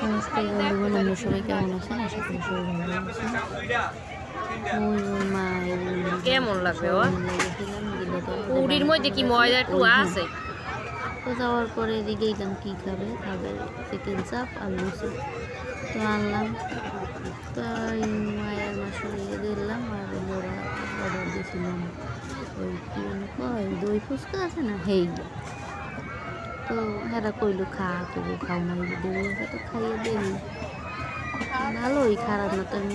নমস্কার বন্ধুগণ, আমরা সবাই কেমন আছেন? আশা করি সবাই ভালো আছেন। ওই ওই মা কেমন লাগবে পুরির মধ্যে কি ময়দা একটু আছে? তো যাওয়ার পরে এদিকে গেলাম কী খাবে চিকেন চাপ আর লুচি। তো আনলাম, তাই মায়ের মাসুর দিলাম আর ওরা অর্ডার দিয়েছিলাম ওই কী কয় দই ফুচকা আছে না, হেই। তো এরা কইলো কইলো খাও না, দই আছে তো খাইয়ে দিই। ভালোই, খারাপ না। তো আমি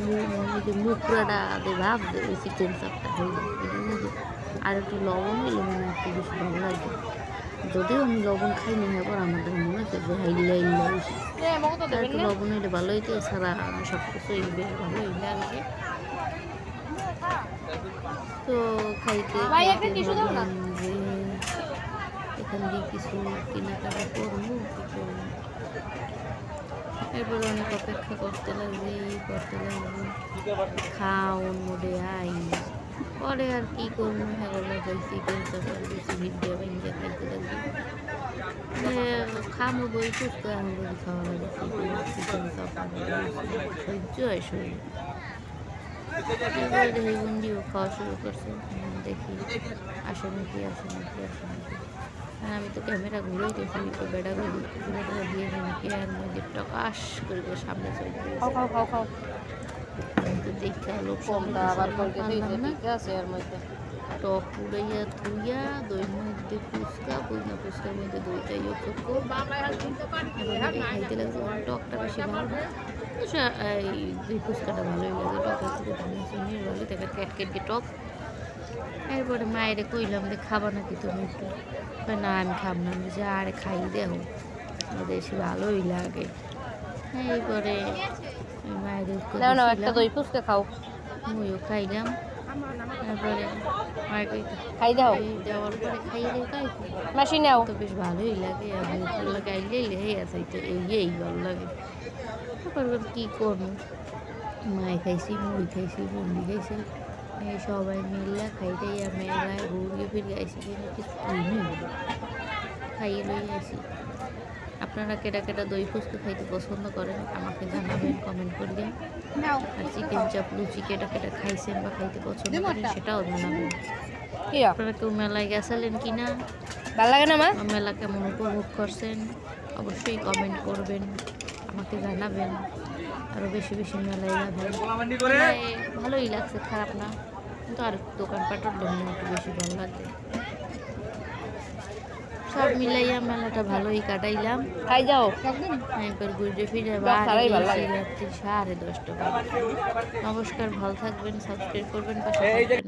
যে মুখরাটা ভাব ওই চিকেন চাপটা হইলো আর একটু লবণ হইলে মনে একটু বেশি ভালো লাগবে। যদিও আমি লবণ খাই না, এবার আমাদের মনে হচ্ছে যে একটু লবণ হইলে ভালো হইতে, এছাড়া সব কিছুই বেশ ভালোই লাগবে। তো খাইতে যে এখান দিয়ে কিছু কেনাকাটা করবো, এরপরে অনেক অপেক্ষা করতে লাগবে খাওন মোডে আই। পরে আর কি করবো, চিকেন চাপার বেশি ভিডিও ভেঙে খাইতে লাগবে। খামো দই ফুচকা আমাদের খাওয়া লাগে, চিকেন চাপার সহ্য হয় শরীর। এরপরে দেখি বন্ডিও খাওয়া শুরু করছে, দেখি আসে নাকি। আর আমি তো ক্যামেরা ঘুরেই দেখি, তো বেড়া ঘুরে দিয়ে নাকি আর মধ্যে টকাশ করে সামনে চলে দেখতে লোক টক উড়াইয়া থুইয়া দই মধ্যে ফুচকা ফুচকার মধ্যে দইটাইও খাইতে লাগছে। টকটা বেশি ভালো না, এই দই ফুচকাটা ভালোই লাগে, টকের থেকে চিনির ভালো দেখা কেটকে টক। এরপরে মায়েরে কইলাম যে খাবা নাকি তুমি একটু, না আমি খাব না, আমি যে আরে খাই দেও বেশি ভালোই লাগে। এরপরে মায়ের একটা দই ফুচকা খাও, মুইও খাইলাম। তারপরে খাই দাও, দেওয়ার পরে খাইয়ে দিয়ে খাই মাসি নাও, তো বেশ ভালোই লাগে। আমি গাইলে লেগে আছে, এই ভালো লাগে। তারপর কী করবো, মায়ে খাইছি, মুড়ি খাইছি, বন্ডি খাইছি, এই সবাই মিললে খাইতে মেলায় ঘুরিয়ে ফিরে আইসি, কিন্তু কিছু খাইয়ে লই আইসি। আপনারা কেটা দই ফুচকা খাইতে পছন্দ করেন আমাকে জানাবেন কমেন্ট করিয়ে। আর চিকেন চাপ লুচি কেটা খাইছেন বা খাইতে পছন্দ করেন সেটাও জানাবেন। আপনারা কেউ মেলায় গেছিলেন কি না, ভালো লাগে না মেলা কেমন উপভোগ করছেন অবশ্যই কমেন্ট করবেন, আমাকে জানাবেন। আরও বেশি মেলায় যাবেন। ভালোই লাগছে, খারাপ না, কিন্তু আর দোকানপাটের জন্য একটু বেশি ভালো লাগে। সব মিলাইয়া মেলাটা ভালোই কাটাইলাম। খাই যাও একবার ঘুরে ফিরে রাত্রি 10:30 বাজে। নমস্কার, ভালো থাকবেন, সাবস্ক্রাইব করবেন, পাশে থাকবেন।